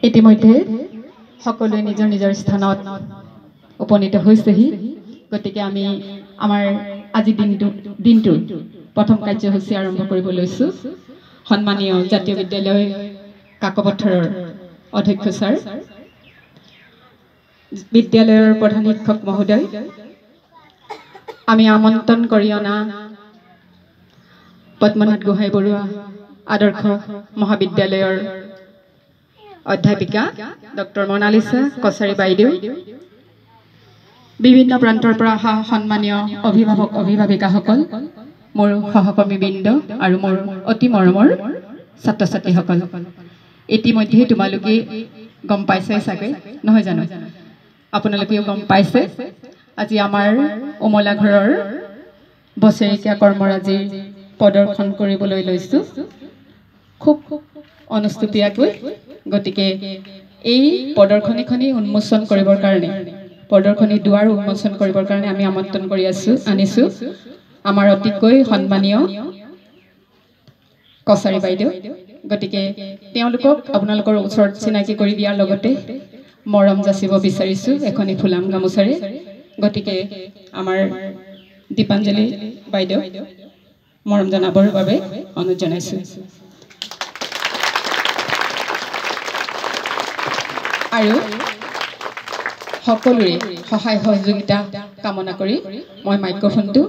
ইতিমধ্যে সকলোৱে নিজৰ নিজৰ স্থানত উপনীত হৈছেহি গতিকে আমি আমাৰ আজি দিনটো প্ৰথম কাৰ্যসূচী আৰম্ভ কৰিব লৈছো সন্মানীয় জাতীয় বিদ্যালয় কাকপথাৰৰ অধ্যক্ষ ছাৰ বিদ্যালয়ৰ প্ৰধান শিক্ষক মহোদয় আমি আমন্ত্ৰণ কৰি অনা পদ্মনাথ গোহাঁই বৰুৱা আদৰ্শ মহাবিদ্যালয়ৰ অধ্যাপিকা ডক্টৰ মনালিসা কছাৰী বাইদেউ বিভিন্ন প্ৰান্তৰ পৰা অহা সন্মানীয় অভিভাৱক অভিভাৱিকাসকল মোৰ সহকৰ্মীবৃন্দ আৰু মোৰ অতি মৰমৰ ছাত্ৰ ছাত্ৰীসকল ইতিমধ্যে তোমালোকে গম পাইছে চাগে নহয় জানো আপোনালোকেও গম পাইছে আজি আমাৰ উমলা ঘৰৰ বছৰেকীয়া কৰ্মৰাজি প্ৰদৰ্শন কৰিবলৈ লৈছো খুব অনুষ্ঠুপীয়াকৈ গতিকে এই প্ৰদৰ্শনীখনি উন্মোচন কৰিবৰ কাৰণে প্ৰদৰ্শনী দুৱাৰ উন্মোচন কৰিবৰ কাৰণে আমি আমন্ত্ৰণ কৰি আনিছো আমাৰ অতিকৈ সন্মানীয় কছাৰী বাইদেউ গতিকে তেওঁলোকক আপোনালোকৰ ওচৰত চিনাকি কৰি দিয়াৰ লগতে মৰম যাচিব বিচাৰিছো এখনি ফুলাম গামোচাৰে গতিকে আমাৰ দীপাঞ্জলি বাইদেউ মৰম জনাবৰ বাবে অনুৰোধ জনাইছো আৰু সকলোৰে সহায় সহযোগিতা কামনা কৰি মই মাইক্ৰফোনটো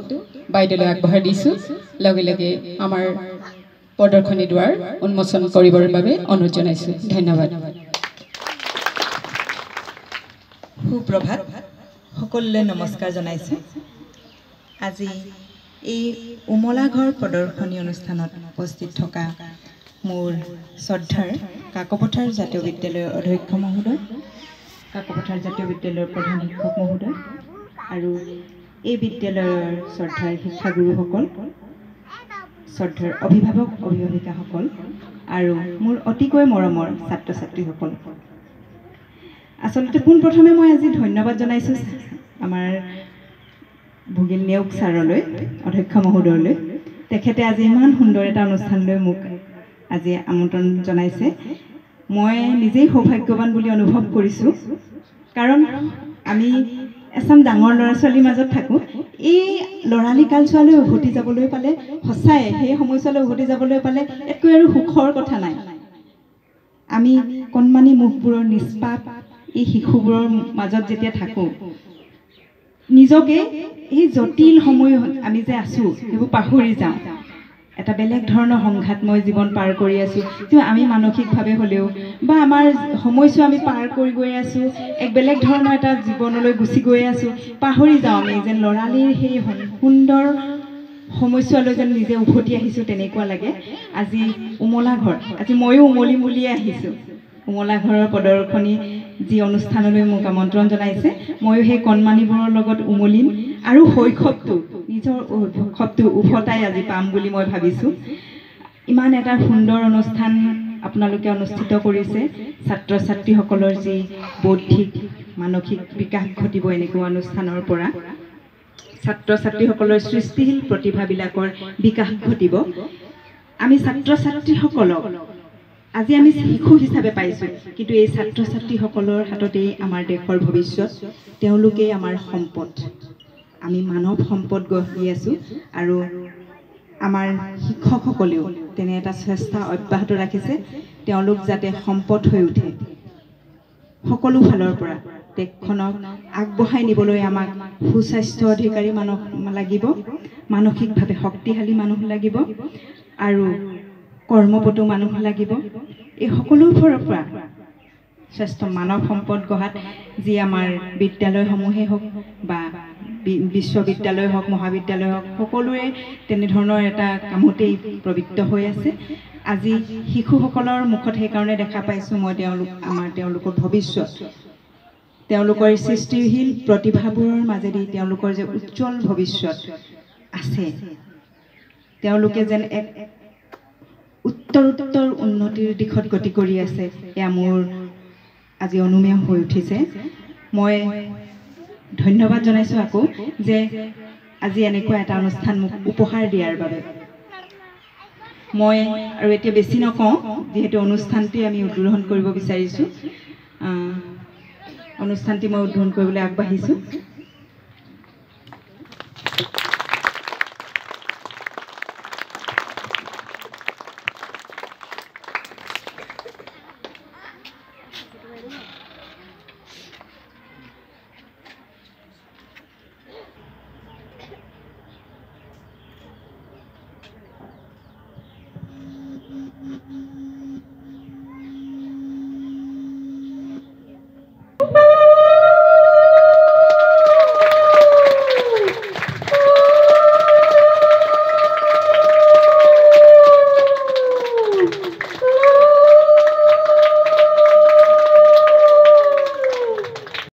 বাইদেউলৈ আগবঢ়াই দিছো লগে লগে আমাৰ প্ৰদৰ্শনী দুৱাৰ উন্মোচন কৰিবৰ বাবে অনুৰোধ জনাইছো ধন্যবাদ সুপ্ৰভাত সকলোলৈ নমস্কাৰ জনাইছো আজি এই উমলা ঘৰ প্ৰদৰ্শনী অনুষ্ঠানত উপস্থিত থকা মোৰ শ্ৰদ্ধাৰ কাকপথাৰ জাতীয় বিদ্যালয়ৰ অধ্যক্ষ মহোদয় কাকপথাৰ জাতীয় বিদ্যালয়ৰ প্ৰধান শিক্ষক মহোদয় আৰু এই বিদ্যালয়ৰ শ্ৰদ্ধাৰ শিক্ষাগুৰুসকল শ্ৰদ্ধাৰ অভিভাৱক অভিভাৱিকাসকল আৰু মোৰ অতিকৈ মৰমৰ ছাত্ৰ ছাত্ৰীসকল আচলতে পোনপ্ৰথমে মই আজি ধন্যবাদ জনাইছো আমাৰ ভুগিল নেওগ ছাৰলৈ অধ্যক্ষ মহোদয়লৈ তেখেতে আজি ইমান সুন্দৰ এটা অনুষ্ঠানলৈ মোক আজি আমন্ত্ৰণ জনাইছে মই নিজেই সৌভাগ্যৱান বুলি অনুভৱ কৰিছো কাৰণ আমি এছাম ডাঙৰ ল'ৰা ছোৱালীৰ মাজত থাকো এই লৰালি কালচোৱালৈ উভতি যাবলৈ পালে সঁচাই সেই সময়ছোৱালৈ উভতি যাবলৈ পালে একো আৰু সুখৰ কথা নাই আমি কণমানি মুখবোৰৰ নিষ্পাপ এই শিশুবোৰৰ মাজত যেতিয়া থাকো নিজকে এই জটিল সময়ত আমি যে আছো সেইবোৰ পাহৰি যাওঁ এটা বেলেগ ধৰণৰ সংঘাতময় জীৱন পাৰ কৰি আছো কিন্তু আমি মানসিকভাৱে হলেও বা আমাৰ সময়ছোৱা আমি পাৰ কৰি গৈ আছো এক বেলেগ ধৰণৰ এটা জীৱনলৈ গুচি গৈ আছো পাহৰি যাওঁ আমি যেন লৰালিৰ সেই সুন্দৰ সময়ছোৱালৈ যেন নিজে উভতি আহিছো তেনেকুৱা লাগে আজি উমলা ঘৰ আজি ময়ো উমলিম বুলিয়ে আহিছো উমলা ঘৰৰ প্ৰদৰ্শনী যি অনুষ্ঠানলৈ মোক আমন্ত্ৰণ জনাইছে ময়ো সেই কণমানিবোৰৰ লগত উমলিম আৰু শৈশৱটো নিজৰ শৈশৱটো উভতাই আজি পাম বুলি মই ভাবিছো ইমান এটা সুন্দৰ অনুষ্ঠান আপোনালোকে অনুষ্ঠিত কৰিছে ছাত্ৰ ছাত্ৰীসকলৰ যি বৌদ্ধিক মানসিক বিকাশ ঘটিব এনেকুৱা অনুষ্ঠানৰ পৰা ছাত্ৰ ছাত্ৰীসকলৰ সৃষ্টিশীল প্ৰতিভাবিলাকৰ বিকাশ ঘটিব আমি ছাত্ৰ ছাত্ৰীসকলক আজি আমি শিশু হিচাপে পাইছো কিন্তু এই ছাত্ৰ ছাত্ৰীসকলৰ হাততেই আমাৰ দেশৰ ভৱিষ্যত তেওঁলোকেই আমাৰ সম্পদ আমি মানৱ সম্পদ গঢ়ি আছো আৰু আমাৰ শিক্ষকসকলেও তেনে এটা চেষ্টা অব্যাহত ৰাখিছে তেওঁলোক যাতে সম্পদ হৈ উঠে সকলো ফালৰ পৰা দেশখনক আগবঢ়াই নিবলৈ আমাক সুস্বাস্থ্য অধিকাৰী মানুহ লাগিব মানসিকভাৱে শক্তিশালী মানুহ লাগিব আৰু কৰ্মপটু মানুহ লাগিব এই সকলোবোৰৰ পৰা শ্ৰেষ্ঠ মানৱ সম্পদ গঢ়াত যি আমাৰ বিদ্যালয়সমূহেই হওক বা বিশ্ববিদ্যালয় হওক মহাবিদ্যালয় হওক সকলোৱে তেনেধৰণৰ এটা কামতেই প্ৰবৃত্ত হৈ আছে আজি শিশুসকলৰ মুখত সেইকাৰণে দেখা পাইছোঁ মই তেওঁলোকৰ ভৱিষ্যত তেওঁলোকৰ সৃষ্টিশীল প্ৰতিভাবোৰৰ মাজেদি তেওঁলোকৰ যে উজ্জ্বল ভৱিষ্যত আছে তেওঁলোকে যেন এক উত্তৰ উন্নতিৰ দিশত গতি কৰি আছে এয়া মোৰ আজি অনুমেয় হৈ উঠিছে মই ধন্যবাদ জনাইছোঁ আকৌ যে আজি এনেকুৱা এটা অনুষ্ঠান মোক উপহাৰ দিয়াৰ বাবে মই আৰু এতিয়া বেছি নকওঁ যিহেতু অনুষ্ঠানটি আমি উদ্বোধন কৰিব বিচাৰিছোঁ অনুষ্ঠানটি মই উদ্বোধন কৰিবলৈ আগবাঢ়িছোঁ